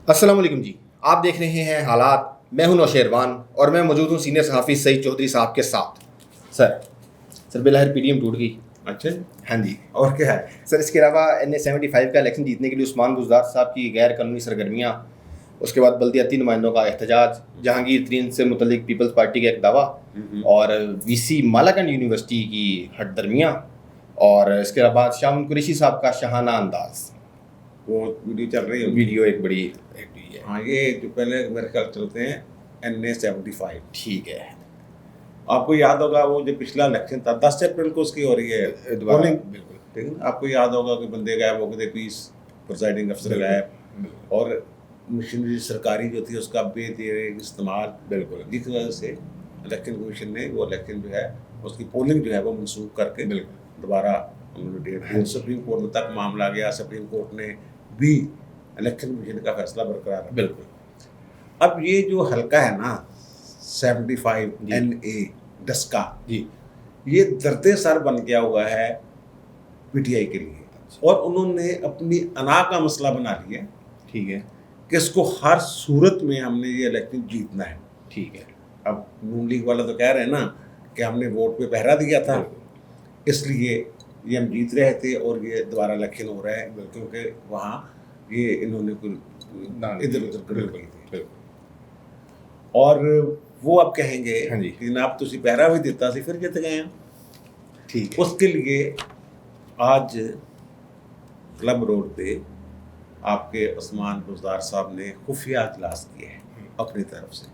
السلام علیکم جی، آپ دیکھ رہے ہیں حالات. میں ہوں نوشیروان اور میں موجود ہوں سینئر صحافی سعید چودھری صاحب کے ساتھ. سر بالآخر پی ڈی ایم ٹوٹ گئی. اچھا ہاں جی. اور کیا ہے سر اس کے علاوہ NA-75 کا الیکشن جیتنے کے لیے عثمان بزدار صاحب کی غیر قانونی سرگرمیاں، اس کے بعد بلدیاتی نمائندوں کا احتجاج، جہانگیر ترین سے متعلق پیپلز پارٹی کا ایک دعویٰ، اور VC مالاکنڈ یونیورسٹی کی ہٹ درمیاں، اور اس کے بعد شامل قریشی صاحب کا شاہانہ انداز. وہ ویڈیو چل رہی ہے ویڈیو ایک بڑی ہے. ہاں یہ جو پہلے میرے خیال چلتے ہیں NA-75. ٹھیک ہے. آپ کو یاد ہوگا وہ جو پچھلا الیکشن تھا 10 اپریل کو اس کی ہو رہی ہے پولنگ. بالکل ٹھیک ہے، آپ کو یاد ہوگا کہ بندے غائب ہو گئے تھے، 20 پریزائڈنگ افسر غائب، اور مشینری سرکاری جو تھی اس کا بے دیر استعمال، بالکل جس وجہ سے الیکشن کمیشن نے وہ الیکشن جو ہے اس کی پولنگ جو ہے وہ منسوخ کر کے دوبارہ انہوں نے ڈیٹ دی. سپریم کورٹ تک معاملہ گیا، سپریم کورٹ نے بھی الیکشن کمیشن کا فیصلہ برقرار رکھا. بالکل. اب یہ جو حلقہ ہے نا 75 NA ڈسکا، جی یہ درد سر بن گیا ہوا ہے PTI کے لیے، اور انہوں نے اپنی انا کا مسئلہ بنا لیا. ٹھیک ہے. کہ اس کو ہر صورت میں ہم نے یہ الیکشن جیتنا ہے. ٹھیک ہے. اب نون لیگ والا تو کہہ رہے ہیں نا کہ ہم نے ووٹ پہ پہرا دیا تھا، اس لیے یہ ہم جیت رہے تھے اور یہ دوبارہ الیکشن ہو رہا ہے، کیونکہ وہاں یہ انہوں نے ادھر ادھر گڑبڑ کی تھی. اور وہ اب کہیں گے کہ جناب تسی پہرا بھی دیتا سی پھر جیت گئے ہیں. ٹھیک. اس کے لیے آج کلب روڈ پہ آپ کے عثمان بزدار صاحب نے خفیہ اجلاس کیا ہے اپنی طرف سے،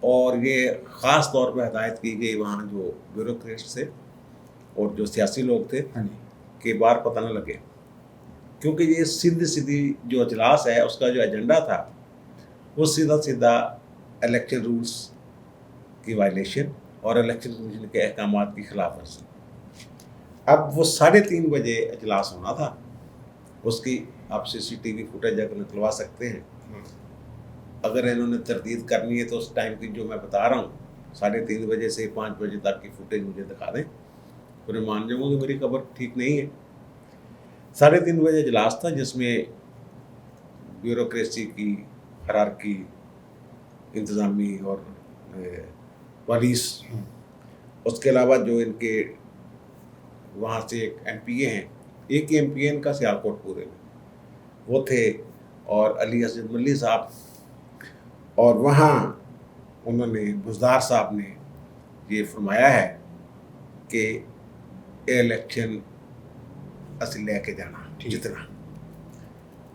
اور یہ خاص طور پہ ہدایت کی گئی وہاں جو بیوروکریٹس تھے اور جو سیاسی لوگ تھے کہ بار پتہ نہ لگے، کیونکہ یہ سیدھی جو اجلاس ہے اس کا جو ایجنڈا تھا وہ سیدھا الیکشن رولز کی وائلیشن اور الیکشن کمیشن کے احکامات کی خلاف ورزی. اب وہ 3:30 بجے اجلاس ہونا تھا، اس کی آپ CCTV فوٹیج اگر نکلوا سکتے ہیں. اگر انہوں نے تردید کرنی ہے تو اس ٹائم کی جو میں بتا رہا ہوں 3:30 بجے سے 5 بجے تک کی فوٹیج مجھے دکھا دیں، پھر میں مان جاؤں گا کہ میری خبر ٹھیک نہیں ہے. 3:30 بجے اجلاس تھا جس میں بیوروکریسی کی ہرارکی، انتظامی اور پولیس، اس کے علاوہ جو ان کے وہاں سے ایک MPA ہیں، ایک ہی MPA ان کا سیالکوٹ پورے میں وہ تھے، اور علی اسد ملی صاحب. اور وہاں انہوں نے بزدار صاحب نے یہ فرمایا ہے کہ الیکشن اصل لے کے جانا جتنا،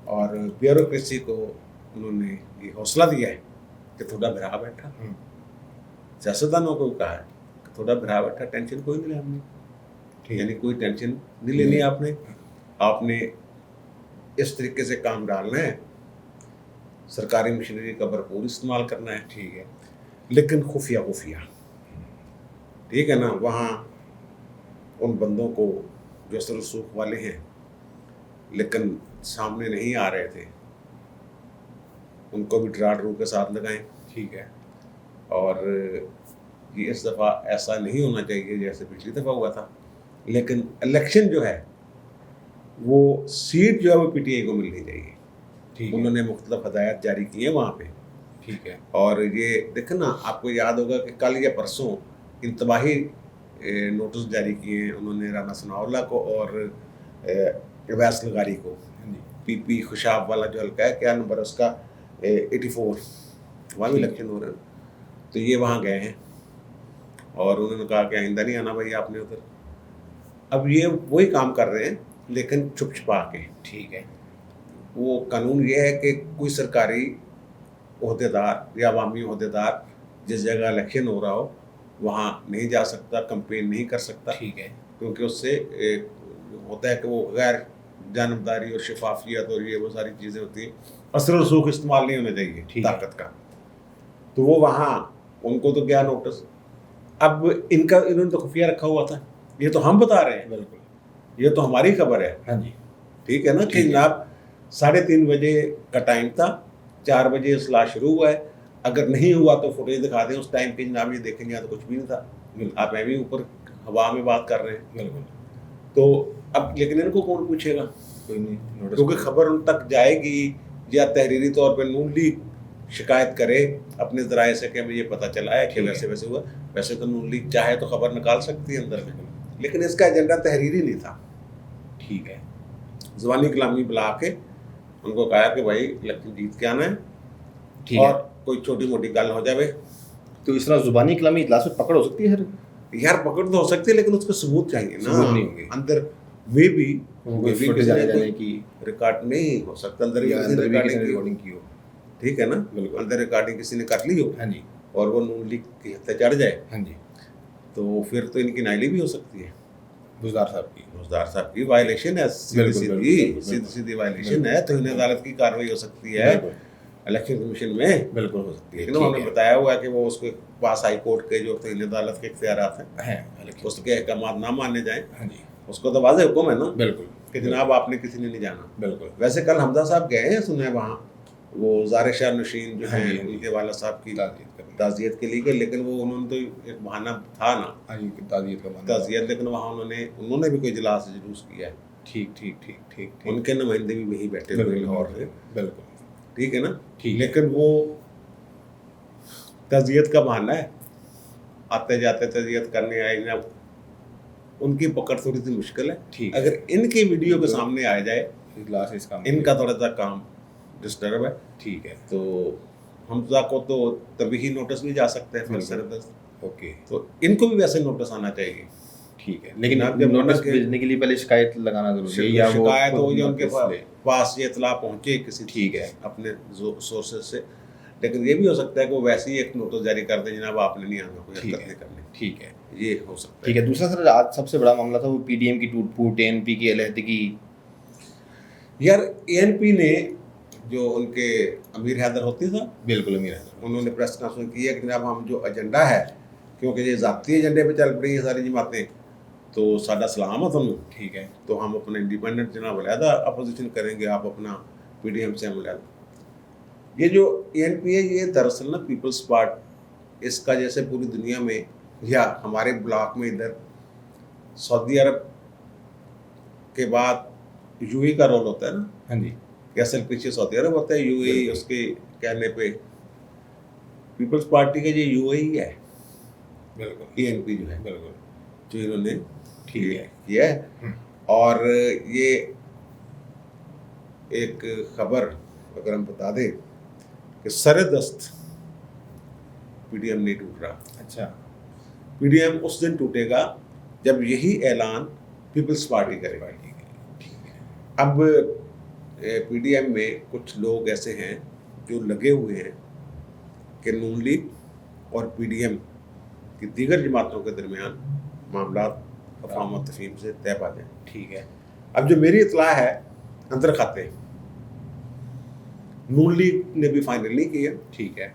اور بیوروکریسی کو انہوں نے یہ حوصلہ دیا ہے کہ تھوڑا بھرا بیٹھا. سیاستدانوں کو کہا ہے کہ تھوڑا بھرا بیٹھا، ٹینشن کوئی نہیں لینی، یعنی کوئی ٹینشن نہیں لینی. آپ نے اس طریقے سے کام ڈالنا ہے، سرکاری مشینری کا بھرپور استعمال کرنا ہے. ٹھیک ہے، لیکن خفیہ ٹھیک ہے نا. وہاں ان بندوں کو جو اثر رسوخ والے ہیں لیکن سامنے نہیں آ رہے تھے، ان کو بھی ڈرا ڈرو کے ساتھ لگائیں. ٹھیک ہے. اور یہ اس دفعہ ایسا نہیں ہونا چاہیے جیسے پچھلی دفعہ ہوا تھا، لیکن الیکشن جو ہے وہ سیٹ جو ہے وہ PTI کو ملنی چاہیے. انہوں نے مختلف ہدایات جاری کی ہیں وہاں پہ. ٹھیک ہے. اور یہ دیکھیں نا، آپ کو یاد ہوگا کہ کل یا پرسوں انتباہی نوٹس جاری کیے ہیں انہوں نے رانا ثناء اللہ کو اور اویس لغاری کو. PP خوشاب والا جو حلقہ ہے، کیا نمبر اس کا 84، وہاں بھی الیکشن ہو رہے ہیں. تو یہ وہاں گئے ہیں اور انہوں نے کہا کہ آئندہ نہیں آنا بھائی آپ نے ادھر. اب یہ وہی کام کر رہے ہیں لیکن چھپ چھپا کے. ٹھیک ہے. وہ قانون یہ ہے کہ کوئی سرکاری عہدیدار یا عوامی عہدیدار جس جگہ الیکشن ہو رہا ہو وہاں نہیں جا سکتا، کمپین نہیں کر سکتا. ٹھیک ہے. کیونکہ اس سے ہوتا ہے کہ وہ غیر جانبداری اور شفافیت اور یہ وہ ساری چیزیں ہوتی ہیں. اثر و رسوخ استعمال نہیں ہونے چاہیے طاقت کا. تو وہ وہاں ان کو تو کیا نوٹس. اب انہوں نے تو خفیہ رکھا ہوا تھا، یہ تو ہم بتا رہے ہیں. بالکل، یہ تو ہماری خبر ہے. ہاں جی. ٹھیک ہے نا کہ جناب 3:30 بجے کا ٹائم تھا، 4 بجے اصلاح شروع ہوا ہے. اگر نہیں ہوا تو فوٹیج دکھا دیں اس ٹائم کے، جناب یہ دیکھیں گے تو کچھ بھی نہیں تھا. آپ بھی اوپر ہوا میں بات کر رہے ہیں. بالکل. تو اب لیکن ان کو کون پوچھے گا؟ کوئی نہیں. کیونکہ خبر ان تک جائے گی یا تحریری طور پہ نون لیگ شکایت کرے اپنے ذرائع سے کہ مجھے پتہ چلا ہے کہ ویسے ویسے ہوا. ویسے تو نون لیگ چاہے تو خبر نکال سکتی ہے اندر میں, لیکن اس کا ایجنڈا تحریری نہیں تھا. ٹھیک ہے, زبانی کلامی بلا کے ان کو کہا کہ بھائی الیکشن جیت کے آنا ہے, ٹھیک ہے. اور کوئی چھوٹی موٹی گل ہو جائے. تو اس طرح زبانی کلامی اجلاس میں پکڑ ہو سکتی ہے سر؟ یار پکڑ تو ہو سکتی ہے لیکن اس کے ثبوت چاہیے نا. ثبوت نہیں ہوں گے اندر میں بھی جانے کی ریکارڈ نہیں ہو سکتا, اندر ریکارڈنگ کی ہو. ٹھیک ہے نا, اندر ریکارڈنگ کسی نے کر لی ہو ہاں جی, اور وہ نون لیگ کی حد تک چڑھ جائے, ہاں جی, تو پھر تو ان کی نائلی بھی ہو سکتی ہے. بزدار صاحب کی, بزدار صاحب کی وائلیشن ہے, سیدھی وائلیشن ہے, تو انہیں عدالت کی کارروائی ہو سکتی ہے الیکشن کمیشن میں. بالکل ہو سکتی ہے. لیکن انہوں نے بتایا ہوا ہے کہ وہ اس کے پاس ہائی کورٹ کے جو توہین عدالت کے اختیارات ہیں اس کے احکامات نہ مانے جائیں. ہاں جی, اس کو تو واضح حکم ہے نا. بالکل کہ جناب آپ نے کسی نے نہیں جانا. بالکل. ویسے کل حمزہ صاحب گئے ہیں سنے وہاں, وہ زار شاہ نشین جو ہیں ان کے والد صاحب کی تعزیت کے لیے گئے, لیکن وہ انہوں نے تو ایک بہانہ تھا نا تعزیت, لیکن وہاں انہوں نے بھی کوئی اجلاس جلوس کیا ہے. ٹھیک ٹھیک ٹھیک ٹھیک, ان کے نمائندے بھی وہی بیٹھے ہوئے لاہور میں. بالکل ٹھیک ہے نا. لیکن وہ تعزیت کا بہانہ ہے, آتے جاتے تعزیت کرنے آئے نا, ان کی پکڑ تھوڑی سی مشکل ہے. اگر ان کی ویڈیو کے سامنے آ جائے ان کا تھوڑا سا کام ڈسٹرب ہے. ٹھیک ہے, تو حمزہ کو تو تبھی ہی نوٹس بھی جا سکتے ہیں سردست. اوکے, تو ان کو بھی ویسے نوٹس آنا چاہیے. ٹھیک ہے, لیکن آپ جب نوٹس بھیجنے کے لیے پہلے شکایت لگانا ضروری ہے, یا شکایت ہو یا ان کے پاس یہ اطلاع پہنچے کسی ٹھیک ہے اپنے سورسز سے. لیکن یہ بھی ہو سکتا ہے کہ وہ ویسے ہی ایک نوٹس جاری کر دیں, جناب آپ نے نہیں آنا, کوئی حرکت نہیں کرنی. ٹھیک ہے, یہ ہو سکتا ہے. ٹھیک ہے. دوسرا سر, آج سب سے بڑا معاملہ تھا وہ پی ڈی ایم کی ٹوٹ پھوٹ, اے این پی کی علیحدگی. یار اے این پی نے جو ان کے امیر حیدر ہوتی تھا, بالکل امیر حیدر, انہوں نے پریس کانفرنس کی ہے کہ جناب ہم جو ایجنڈا ہے, کیونکہ یہ ذاتی ایجنڈے پہ چل پڑی ہیں ساری جماعتیں, تو سادہ سلامت ہم. ٹھیک ہے, تو ہم اپنا انڈیپینڈنٹ جناب علیحدہ اپوزیشن کریں گے, آپ اپنا پی ڈی ایم سے ہم علیحدہ. یہ جو اے این پی ہے یہ دراصل نا پیپلز پارٹ, اس کا جیسے پوری دنیا میں یا ہمارے بلاک میں ادھر سعودی عرب کے بعد یو اے کا رول ہوتا ہے نا. ہاں جی, کہ اصل پیچھے سعودی عرب ہوتا ہے, یو اے اس کے کہنے پہ پیپلز پارٹی کا یہ یو اے ہی ہے. بالکل, اے این پی جو ہے بالکل جو انہوں نے کیا ہے. اور یہ ایک خبر اگر ہم بتا دیں کہ سر دست پی ڈی ایم نہیں ٹوٹ رہا. اچھا, پی ڈی ایم اس دن ٹوٹے گا جب یہی اعلان پیپلز پارٹی کرے گا. اب پی ڈی ایم میں کچھ لوگ ایسے ہیں جو لگے ہوئے ہیں کہ نون لیگ اور پی ڈی ایم کی دیگر جماعتوں کے درمیان معاملات افہام و تفہیم سے طے پا جائیں. ٹھیک ہے, اب جو میری اطلاع ہے اندر کھاتے نون لیگ نے بھی فائنل نہیں کیا. ٹھیک ہے,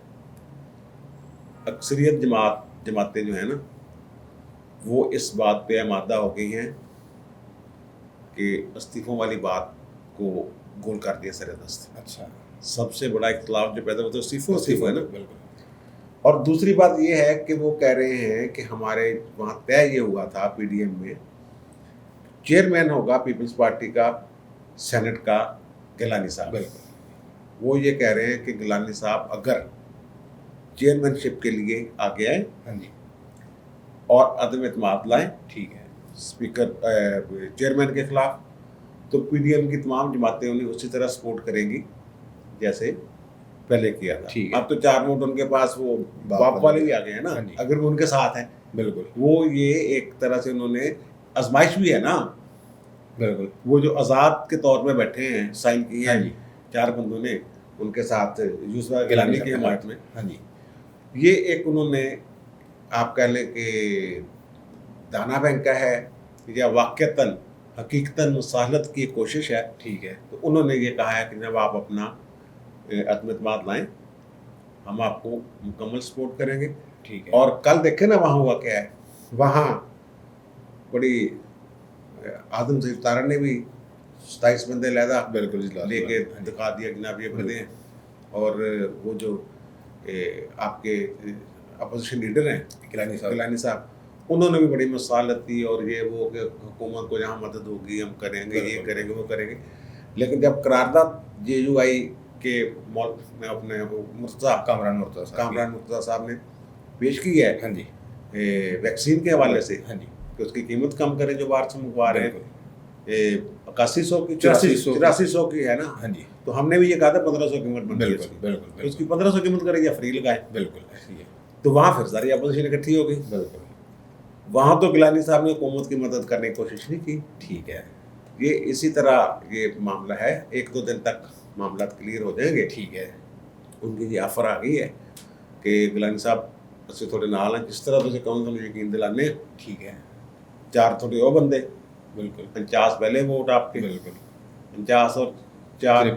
اکثریت جماعتیں جو ہیں نا وہ اس بات پہ آمادہ ہو گئی ہیں کہ استعفوں والی بات کو گول کر دیا سر دست. اچھا, سب سے بڑا اختلاف جو پیدا ہوتا ہے استعفوں ہے نا. بالکل. اور دوسری بات یہ ہے کہ وہ کہہ رہے ہیں کہ ہمارے وہاں طے یہ ہوا تھا پی ڈی ایم میں, چیئرمین ہوگا پیپلز پارٹی کا سینٹ کا گیلانی صاحب. بالکل. وہ یہ کہہ رہے ہیں کہ گیلانی صاحب اگر چیئرمین شپ کے لیے آگے آئیں, ہاں جی, اور عدم اعتماد لائیں, ٹھیک ہے, اسپیکر چیئرمین کے خلاف, تو پی ڈی ایم کی تمام جماعتیں انہیں اسی طرح سپورٹ کریں گی جیسے پہلے کیا تھا. اب تو 4 ووٹ ان کے پاس وہ باپ والے بھی آ گئے ہیں نا, اگر وہ ان کے ساتھ ہیں. بالکل, وہ یہ ایک طرح سے انہوں نے آزمائش بھی ہے نا. بالکل, وہ جو آزاد کے طور پہ بیٹھے ہیں, سائن کیے ہیں 4 بندوں نے ان کے ساتھ یوسف گیلانی کی حمایت میں. ہاں جی, یہ ایک انہوں نے آپ کہہ لیں کہ دانا بینک کا ہے یا واقعتاً حقیقتاً مصالحت کی کوشش ہے. ٹھیک ہے, تو انہوں نے یہ کہا ہے کہ جب آپ اپنا عدم اعتماد لائیں ہم آپ کو مکمل سپورٹ کریں گے. ٹھیک ہے, اور کل دیکھیں نا وہاں ہوا کیا ہے. وہاں بڑی آدم سے افطار نے بھی 27 بندے علیحدہ بالکل لے کے دکھا دیا جناب یہ بندے ہیں. اور وہ جو آپ کے اپوزیشن لیڈر ہیں گیلانی صاحب, انہوں نے بھی بڑی مصالحت دی اور یہ وہ کہ حکومت کو جہاں مدد ہوگی ہم کریں گے, یہ کریں گے, وہ کریں گے. لیکن جب قرارداد جے یو آئی کہ اپنے مرتضیٰ کامران مرتضیٰ صاحب نے پیش کی ہے ہاں جی ویکسین کے حوالے سے ہاں جی کہ اس کی قیمت کم کریں جو باہر سے منگوا رہے ہیں 8100 کی 8400 کی ہے نا ہاں جی تو ہم نے بھی یہ کہا تھا 1500 قیمت بنتی ہے بالکل اس کی 1500 قیمت کریں یا فری لگائیں بالکل تو وہاں پھر ساری اپوزیشن اکٹھی ہو گئی بالکل وہاں تو گیلانی صاحب نے حکومت کی مدد کرنے کی کوشش نہیں کی ٹھیک ہے یہ اسی طرح یہ معاملہ ہے 1-2 دن تک معاملات کلیئر ہو جائیں گے ٹھیک ہے ان کی یہ آفر آ گئی ہے کہ گیلانی صاحب سے تھوڑے نال ہیں کس طرح تو کون سا یقین دلانے ٹھیک ہے 4 تھوڑے اور بندے بالکل 50 پہلے ووٹ آپ کے بالکل 50 اور 4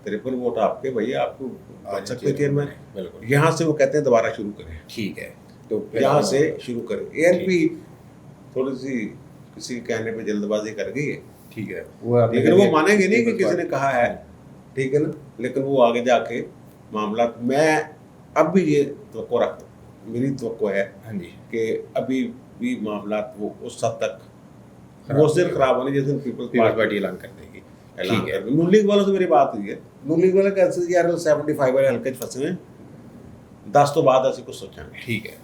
53 ووٹ آپ کے بھائی آپ کو بچ سکتے چیئرمین بالکل یہاں سے وہ کہتے ہیں دوبارہ شروع کریں ٹھیک ہے تو یہاں سے شروع کریں اے ایل پی تھوڑی سی کسی کہنے پہ جلد بازی کر گئی ہے ٹھیک ہے لیکن وہ مانیں گے نہیں کہ کسی نے کہا ہے ٹھیک ہے نا لیکن وہ آگے جا کے معاملات میں اب بھی یہ توقع رکھتا ہوں میری توقع ہے ہاں جی کہ ابھی بھی معاملات وہ اس حد تک مؤثر خراب ہونے جس دن پیپلز پارٹی اعلان کر دے گی اعلان کر نون لیگ والوں سے میری بات ہوئی ہے نون لیگ والے کہتے ہیں یار 75 والے ہلکے پھنسے ہیں 10 تو بعد ایسے کچھ سوچیں گے ٹھیک ہے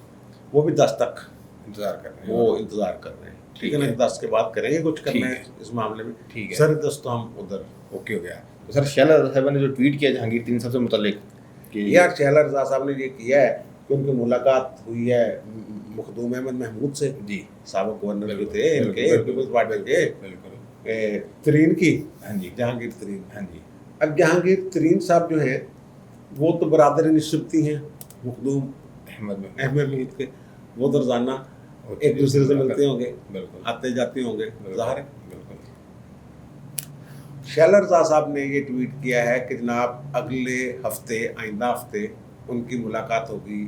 وہ بھی 10 تک انتظار کر رہے ہیں وہ انتظار کر رہے ہیں ٹھیک ہے نا 10 کے بعد کریں گے کچھ کرنا ہے اس معاملے میں ٹھیک ہے سر 10 تو ہم ادھر اوکے ہو گیا تو سر شہلا رضا صاحب نے جو ٹویٹ کیا جہانگیر ترین صاحب سے متعلق کہ یار شہلا رضا صاحب نے یہ کیا ہے کہ ان کی ملاقات ہوئی ہے مخدوم احمد محمود سے جی سابق گورنر جو تھے ان کے پیپلز پارٹی کے بالکل ترین کی ہاں جی جہانگیر ترین ہاں جی اب جہانگیر ترین صاحب جو ہیں وہ تو برادر نسبتی ہیں مخدوم احمد محمود کے وہ تو روزانہ ایک دوسرے سے ملتے ہوں گے بالکل آتے جاتے ہوں گے ظاہر ہے بالکل شہلا رضا صاحب نے یہ ٹویٹ کیا ہے کہ جناب اگلے ہفتے آئندہ ہفتے ان کی ملاقات ہوگی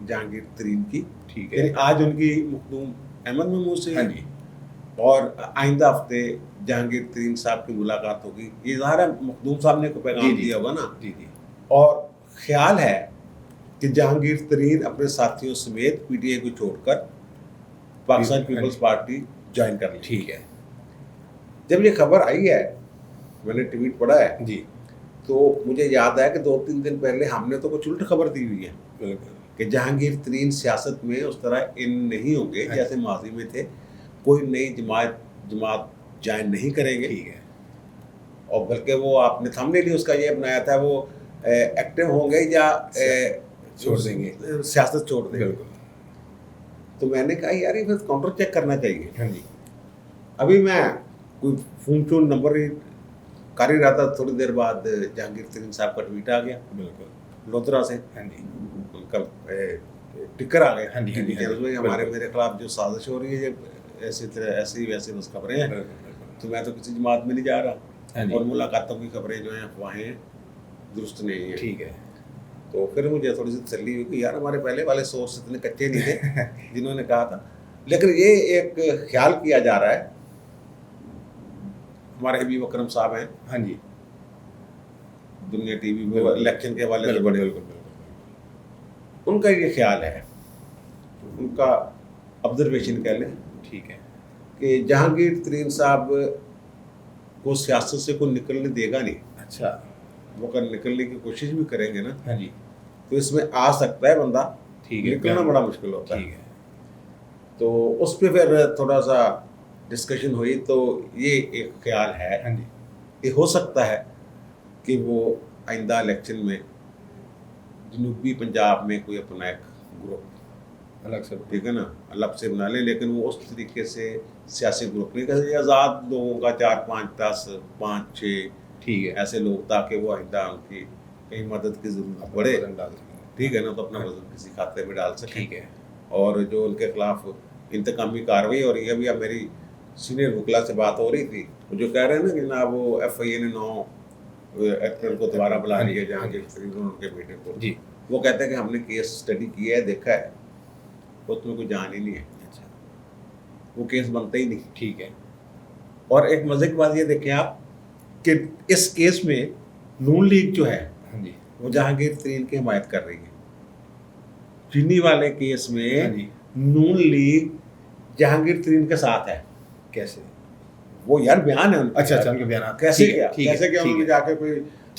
جہانگیر ترین کی ٹھیک ہے یعنی آج ان کی مخدوم احمد محمود سے ہاں جی اور آئندہ ہفتے جہانگیر ترین صاحب کی ملاقات ہوگی یہ ظاہر ہے مخدوم صاحب نے کو پیغام دیا ہوگا نا جی جی اور خیال ہے کہ جہانگیر ترین اپنے ساتھیوں سمیت پی ٹی آئی کو چھوڑ کر پاکستان پیپلز پارٹی جوائن کر لی ٹھیک ہے جب یہ خبر آئی ہے میں نے ٹویٹ پڑھا ہے جی تو مجھے یاد ہے کہ 2-3 دن پہلے ہم نے تو کچھ الٹ خبر دی ہوئی ہے بالکل کہ جہانگیر ترین سیاست میں اس طرح ان نہیں ہوں گے جیسے ماضی میں تھے کوئی نئی جماعت جوائن نہیں کریں گے ٹھیک ہے اور بلکہ وہ آپ نے تھم نے لی اس کا یہ بنایا تھا وہ ایکٹیو ہوں گے یا چھوڑ دیں گے سیاست چھوڑ دیں گے بالکل تو میں نے کہا یار یہ پھر کاؤنٹر چیک کرنا چاہیے ہاں جی ابھی میں کوئی فون نمبر ہی کر ہی رہا تھا تھوڑی دیر بعد جہانگیر ترین صاحب کا ٹویٹ آ گیا بالکل لودھرا سے ہاں جی ان کا ٹکر آ گیا ہاں جی، ہاں جی، ہاں جی، ہمارے میرے خلاف جو سازش ہو رہی ہے ایسی ویسی بس خبریں ہیں تو میں تو کسی جماعت میں نہیں جا رہا اور ملاقاتوں کی خبریں جو ہیں افواہیں درست نہیں ہیں ٹھیک ہے تو پھر مجھے تھوڑی سی تسلی ہوئی کہ یار ہمارے پہلے والے سورس اتنے کچے نہیں تھے جنہوں نے کہا تھا لیکن یہ ایک خیال کیا جا رہا ہے ہمارے حبیب اکرم صاحب ہیں ہاں جی دنیا ٹی وی میں الیکشن کے حوالے سے بڑے بالکل ان کا یہ خیال ہے ان کا آبزرویشن کہہ لیں ٹھیک ہے کہ جہانگیر ترین صاحب کو سیاست سے کوئی نکلنے دے گا نہیں اچھا وہ اگر نکلنے کی کوشش بھی کریں گے نا ہاں جی تو اس میں آ سکتا ہے بندہ ٹھیک ہے نکلنا بڑا مشکل ہوتا ہے ٹھیک ہے تو اس پہ پھر تھوڑا سا ڈسکشن ہوئی تو یہ ایک خیال ہے ہاں جی کہ ہو سکتا ہے کہ وہ آئندہ الیکشن میں جنوبی پنجاب میں کوئی اپنا ایک گروپ الگ سے ٹھیک ہے نا الگ سے بنا لیں لیکن وہ اس طریقے سے سیاسی گروپ نہیں کہتے آزاد لوگوں کا 4-5-10-5-6 ٹھیک ہے ایسے لوگ تاکہ وہ آئندہ ان کی کہیں مدد کی ضرورت پڑے ٹھیک ہے نا تو اپنا وزن کسی کھاتے میں ڈال سکیں ٹھیک ہے اور جو ان کے خلاف انتقامی کارروائی اور یہ بھی اب میری سینئر وکلا سے بات ہو رہی تھی وہ جو کہہ رہے ہیں نا کہ جناب وہ ایف آئی اے نے 9 اپریل کو دوبارہ بلا لیا جہاں کے ان کے بیٹے کو جی وہ کہتے ہیں کہ ہم نے کیس اسٹڈی کیا ہے دیکھا ہے اس میں کوئی جان ہی نہیں ہے اچھا وہ کیس بنتا ہی نہیں ٹھیک ہے اور ایک مزے کی بات یہ دیکھیں آپ کہ اس کیس میں نون لیگ جو ہے ہاں جی وہ جہانگیر ترین کی حمایت کر رہی ہے چینی والے کیس میں ہاں جی نون لیگ جہانگیر ترین کے ساتھ ہے کیسے وہ یار بیان ہے ان کا اچھا ان کے بیانات کیسے کیا کیسے کیا انہوں نے جا کے کوئی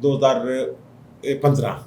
2015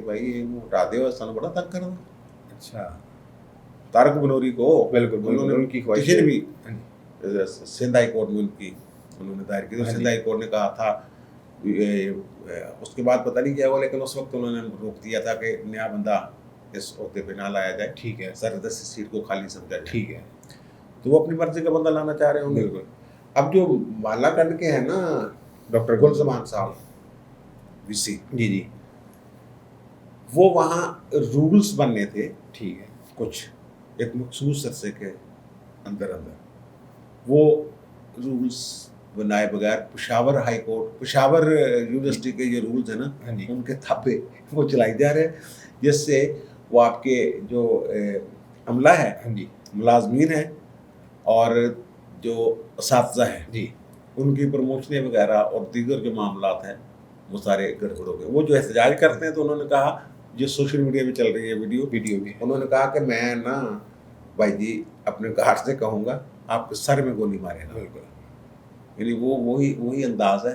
کہ بھائی یہ ہٹا دے اور سن بڑا تنگ کر دو. اچھا طارق بنوری کو بالکل انہوں نے ان کی خواہش کسی نے بھی سندھ ہائی کورٹ میں ان کی انہوں نے دائر کی تو سندھ ہائی کورٹ نے کہا تھا اس کے بعد پتہ نہیں کیا ہوا لیکن اس وقت انہوں نے روک دیا تھا کہ نیا بندہ اس عہدے پہ نہ لایا جائے. ٹھیک ہے سردست سیٹ کو خالی سمجھا جائے. ٹھیک ہے تو وہ اپنی مرضی کا بندہ لانا چاہ رہے ہوں گے. بالکل. اب جو مالا کنڈ کے ہیں نا ڈاکٹر گل زمان صاحب وی سی, جی جی وہ وہاں رولز بننے تھے ٹھیک ہے کچھ ایک مخصوص عرصے کے اندر وہ رولز بنائے بغیر Peshawar high court Peshawar university کے یہ رولز ہیں نا ان کے تھاپے وہ چلائی جا رہے ہیں جس سے وہ آپ کے جو عملہ ہے ملازمین ہیں اور جو اساتذہ ہیں جی ان کی پروموشنیں وغیرہ اور دیگر جو معاملات ہیں وہ سارے گڑبڑ ہو گئے. وہ جو احتجاج کرتے ہیں تو انہوں نے کہا جو سوشل میڈیا پہ چل رہی ہے ویڈیو بھی انہوں نے کہا کہ میں نا بھائی جی اپنے گارڈ سے کہوں گا آپ کے سر میں گولی مارے گا. بالکل. یعنی وہ وہی انداز ہے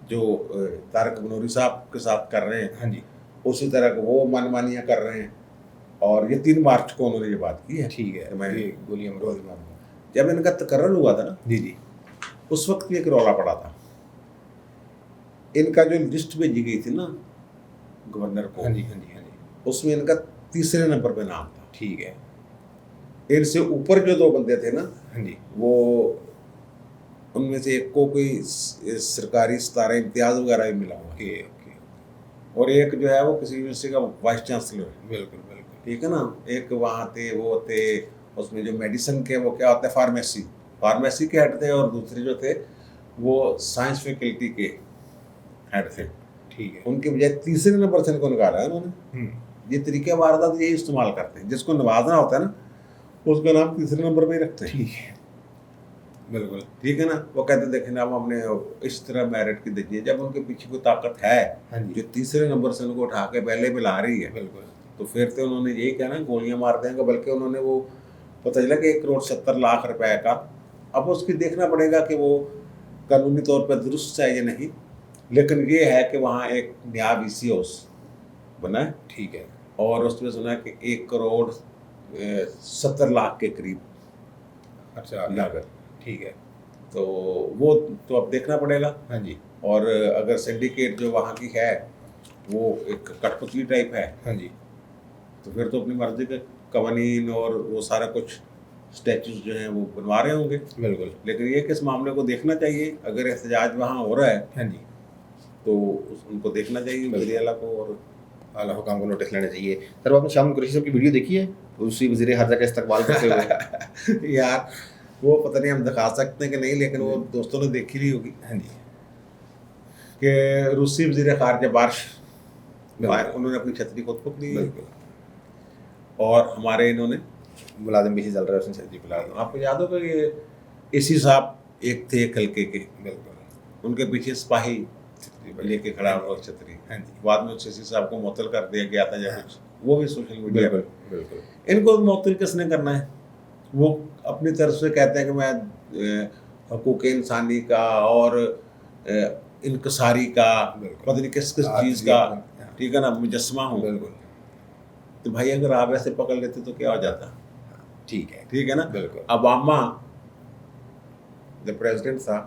جو طارق بنوری صاحب کے ساتھ کر رہے ہیں. جی اسی طرح کے وہ من مانیاں کر رہے ہیں. اور یہ 3 مارچ کو انہوں نے یہ بات کی ہے. ٹھیک ہے میں گولیاں ماروں. جب ان کا تقرر ہوا تھا نا جی اس وقت بھی ایک رولا پڑا تھا. ان کا جو لسٹ بھیجی گئی تھی نا گورنر کو اس میں ان کا 3 نمبر پہ نام تھا. ٹھیک ہے. ان سے اوپر جو 2 بندے تھے نا وہ ان میں سے ایک کو کوئی سرکاری ستارہ امتیاز وغیرہ بھی ملا ہوا اور ایک جو ہے وہ کسی یونیورسٹی کا وائس چانسلر ہے. بالکل ٹھیک ہے نا. ایک وہاں تھے وہ تھے اس میں جو میڈیسن کے وہ کیا ہوتا ہے فارمیسی کے ہیڈ تھے اور دوسرے جو تھے وہ سائنس فیکلٹی کے ہیڈ تھے. ٹھیک ہے. ان کے بجائے 3 نمبر سے ان کو نکالا ہے انہوں نے. یہ طریقہ واردات یہی استعمال کرتے ہیں. جس کو نوازنا ہوتا ہے نا اس کا نام 3 نمبر پہ ہی رکھتے ہیں. ٹھیک ہے. بالکل. ٹھیک ہے نا. وہ کہتے ہیں دیکھیں اب ہم نے اس طرح میرٹ کی دیکھی ہے. جب ان کے پیچھے کوئی طاقت ہے جو 3 نمبر سے ان کو اٹھا کے پہلے پہ لا رہی ہے بالکل تو پھر تو انہوں نے یہی کہنا گولیاں مار دیں گے. بلکہ انہوں نے وہ پتہ چلا کہ 1,70,00,000 روپے کا اب اس کی دیکھنا پڑے گا کہ وہ قانونی طور پہ درست ہے یا نہیں. لیکن یہ ہے کہ وہاں ایک نیا وی سی ہاؤس بنا ہے. ٹھیک ہے. اور اس میں سنا کہ 1,70,00,000 کے قریب. اچھا لاگت. ٹھیک ہے. تو وہ تو اب دیکھنا پڑے گا. اور اگر سنڈیکیٹ جو وہاں کی ہے وہ ایک کٹ پتلی ٹائپ ہے تو پھر تو اپنی مرضی کے قوانین اور وہ سارا کچھ اسٹیچوز جو ہیں وہ بنوا رہے ہوں گے. بالکل. لیکن یہ کس معاملے کو دیکھنا چاہیے. اگر احتجاج وہاں ہو رہا ہے تو ان کو دیکھنا چاہیے وزیر اعلیٰ کو اور اعلیٰ حکام کو نوٹس لینا چاہیے. سر آپ نے شام قریشی صاحب کی ویڈیو دیکھی ہے اسی وزیر خارجہ کا استقبال کرتے ہوئے؟ یار وہ پتہ نہیں ہم دکھا سکتے ہیں کہ نہیں لیکن وہ دوستوں نے دیکھی لی ہوگی کہ روسی وزیر خارجہ بارش انہوں نے اپنی چھتری خود پکڑی اور ہمارے انہوں نے ملازم بھی چل رہا ہے اس نے چھتری پلا. آپ کو یاد ہوگا کہ اسی صاحب ایک تھے ہلکے کے ان کے پیچھے سپاہی لے کے کھڑا ہوا چھتری. بعد میں اسی صاحب کو معطل کر دیا گیا تھا جب کچھ وہ بھی سوشل میڈیا پر. ان کو معطل کس نے کرنا ہے؟ وہ اپنی طرف سے کہتے ہیں کہ میں حقوق انسانی کا اور انکساری کا پتہ نہیں کس چیز کا ٹھیک ہے نا مجسمہ ہوں. تو بھائی اگر آپ ایسے پکڑ لیتے تو کیا ہو جاتا. ٹھیک ہے نا. اوباما جب پریزیڈنٹ تھا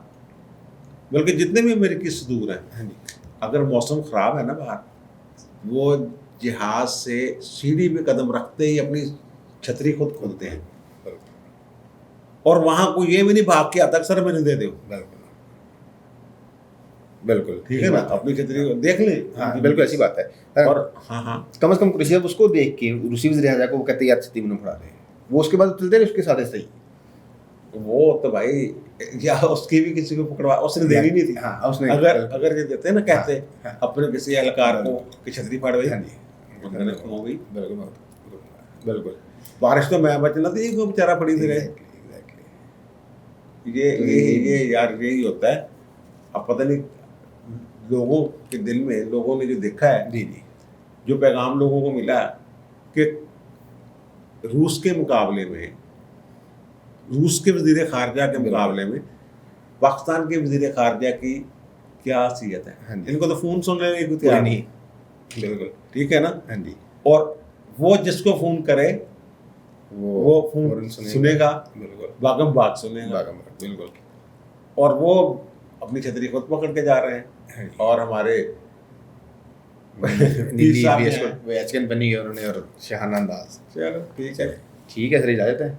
بلکہ جتنے بھی امریکی صدور ہیں اگر موسم خراب ہے نا باہر وہ جہاز سے سیڑھی پہ قدم رکھتے ہی اپنی چھتری خود کھولتے ہیں اور وہاں کوئی یہ بھی نہیں بھاگ کے آتا کہ سر میں نے دے دو. بالکل ٹھیک ہے نا. اپنی چھتری دیکھ لیں. بالکل ایسی بات ہے. اور کم از کم قریشی صاحب اس کو دیکھ کے روسی وزیر خارجہ کو وہ کہتے ہیں یار چھتری میں پڑھا رہے ہیں وہ اس کے بعد چلتے رہے اس کے ساتھ ایسے ہی. وہ تو بھائی یا اس کی بھی کسی کو پکڑوا اس نے دینی نہیں تھی. اگر یہ دیتے نا کہتے اپنے کسی اہلکار کو کہ چھتری پھاڑ گئی. بالکل. بارش تو میں بچنا تھی وہ بیچارہ پڑی تھی رہے. یہ یار یہی ہوتا ہے. اب پتہ نہیں لوگوں کے دل میں لوگوں نے جو دیکھا ہے جو پیغام لوگوں کو ملا کہ روس کے مقابلے میں روس کے وزیر خارجہ کے مقابلے میں پاکستان کے وزیر خارجہ کی کیا حیثیت ہے. ان کو تو فون سننے کی تیار نہیں. بالکل ٹھیک ہے نا. ہاں جی. اور وہ جس کو فون کرے وہ فون سنے گا, بالکل باغم باغ سنے گا, بالکل. اور وہ اپنی چھتری خود پکڑ کے جا رہے ہیں اور ہمارے ایچکن بنی ہے انہوں نے اور شہانہ انداز. چلو ٹھیک ہے, ٹھیک ہے سر, اجازت ہے.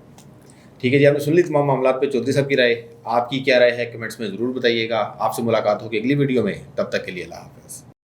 ٹھیک ہے جی, آپ نے سن لی تمام معاملات پہ چودھری صاحب کی رائے. آپ کی کیا رائے ہے کمنٹس میں ضرور بتائیے گا. آپ سے ملاقات ہوگی اگلی ویڈیو میں, تب تک کے لیے اللہ حافظ.